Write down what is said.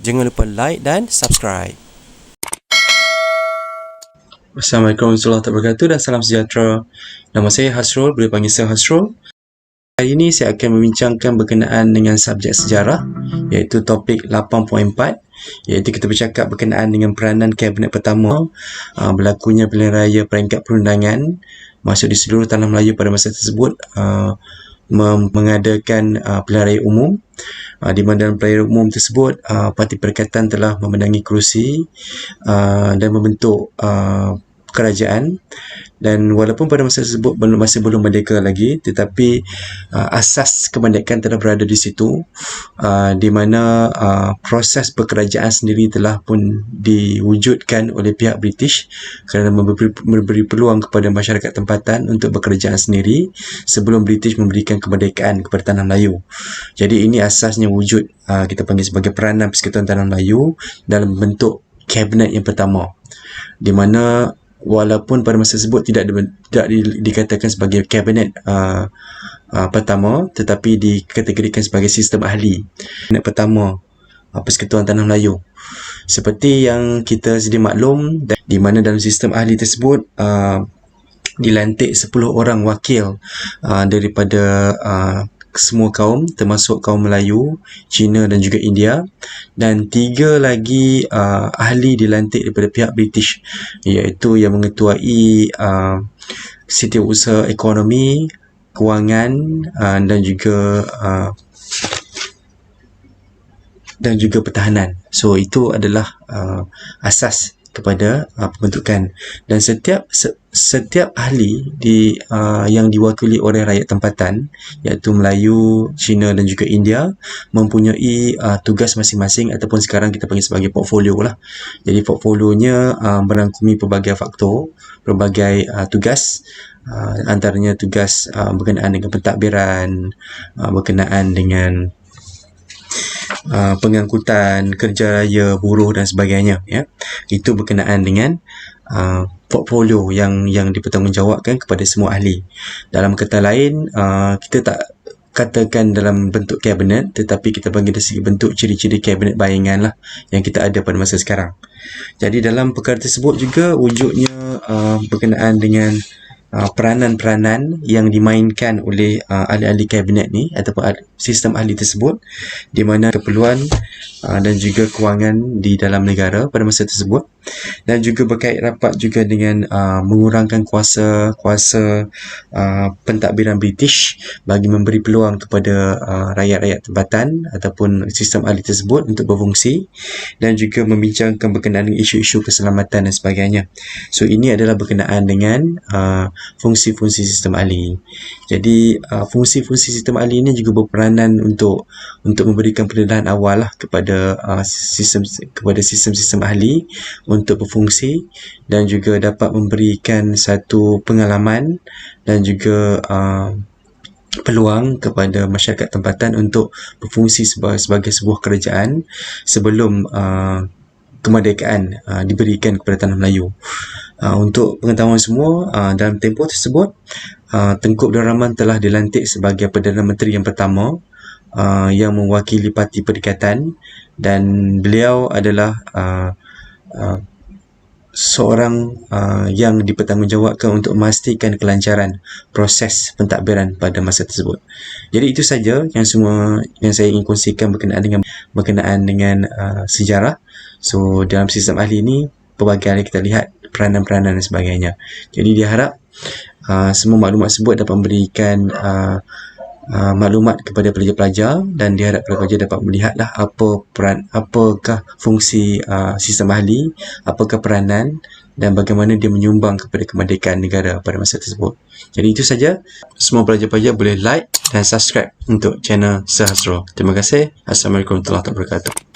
Jangan lupa like dan subscribe. Assalamualaikum warahmatullahi wabarakatuh dan salam sejahtera. Nama saya Hasrul, boleh panggil saya Hasrul. Hari ini saya akan membincangkan berkenaan dengan subjek sejarah, iaitu topik 8.4, iaitu kita bercakap berkenaan dengan peranan Kabinet pertama berlakunya pilihan raya peringkat perundangan masuk di seluruh tanah Melayu pada masa tersebut, mengadakan pilihan raya umum, di mana dalam pilihan raya umum tersebut Parti Perikatan telah memenangi kerusi dan membentuk kerajaan. Dan walaupun pada masa tersebut masih belum merdeka lagi, tetapi asas kemerdekaan telah berada di situ, di mana proses berkerajaan sendiri telah pun diwujudkan oleh pihak British kerana memberi peluang kepada masyarakat tempatan untuk berkerajaan sendiri sebelum British memberikan kemerdekaan kepada tanah Melayu. Jadi ini asasnya wujud kita panggil sebagai peranan Persekutuan Tanah Melayu dalam bentuk kabinet yang pertama, di mana walaupun pada masa tersebut tidak dikatakan sebagai kabinet pertama, tetapi dikategorikan sebagai sistem ahli. Kabinet pertama Persekutuan Tanah Melayu. Seperti yang kita sedia maklum, di mana dalam sistem ahli tersebut dilantik 10 orang wakil daripada semua kaum, termasuk kaum Melayu, Cina dan juga India, dan 3 lagi ahli dilantik daripada pihak British, iaitu yang mengetuai setiausaha ekonomi, kewangan dan juga pertahanan. So itu adalah asas kepada pembentukan, dan setiap ahli yang diwakili oleh rakyat tempatan, iaitu Melayu, Cina dan juga India, mempunyai tugas masing-masing ataupun sekarang kita panggil sebagai portfolio lah. Jadi portfolionya merangkumi pelbagai faktor, pelbagai tugas, antaranya tugas berkenaan dengan pentadbiran, berkenaan dengan pengangkutan, kerja raya, buruh dan sebagainya, ya. Itu berkenaan dengan portfolio yang dipertanggungjawabkan kepada semua ahli. Dalam kata lain, kita tak katakan dalam bentuk kabinet, tetapi kita panggil dari segi bentuk ciri-ciri kabinet bayangan lah yang kita ada pada masa sekarang. Jadi dalam perkara tersebut juga wujudnya berkenaan dengan peranan-peranan yang dimainkan oleh ahli-ahli kabinet ni ataupun sistem ahli tersebut, di mana keperluan dan juga kewangan di dalam negara pada masa tersebut, dan juga berkait rapat juga dengan mengurangkan kuasa pentadbiran British bagi memberi peluang kepada rakyat-rakyat tempatan ataupun sistem ahli tersebut untuk berfungsi, dan juga membincangkan berkenaan dengan isu-isu keselamatan dan sebagainya. So ini adalah berkenaan dengan fungsi-fungsi sistem ahli. Jadi fungsi-fungsi sistem ahli ini juga berperanan untuk memberikan pendedahan awal lah kepada sistem-sistem ahli untuk berfungsi, dan juga dapat memberikan satu pengalaman dan juga peluang kepada masyarakat tempatan untuk berfungsi sebagai sebuah kerajaan sebelum kemerdekaan diberikan kepada tanah Melayu. Untuk pengetahuan semua, dalam tempoh tersebut Tengku Abdul Rahman telah dilantik sebagai Perdana Menteri yang pertama yang mewakili Parti Perikatan, dan beliau adalah seorang yang dipertanggungjawabkan untuk memastikan kelancaran proses pentadbiran pada masa tersebut. Jadi itu saja yang saya ingin kongsikan berkenaan dengan sejarah. So dalam sistem ahli ini pelbagai hal kita lihat peranan-peranan dan sebagainya. Jadi diharap semua maklumat tersebut dapat memberikan maklumat kepada pelajar-pelajar, dan diharap pelajar dapat melihatlah apakah fungsi sistem ahli, apakah peranan, dan bagaimana dia menyumbang kepada kemerdekaan negara pada masa tersebut. Jadi itu saja. Semua pelajar-pelajar boleh like dan subscribe untuk channel Sir Hasrul. Terima kasih. Assalamualaikum warahmatullahi wabarakatuh.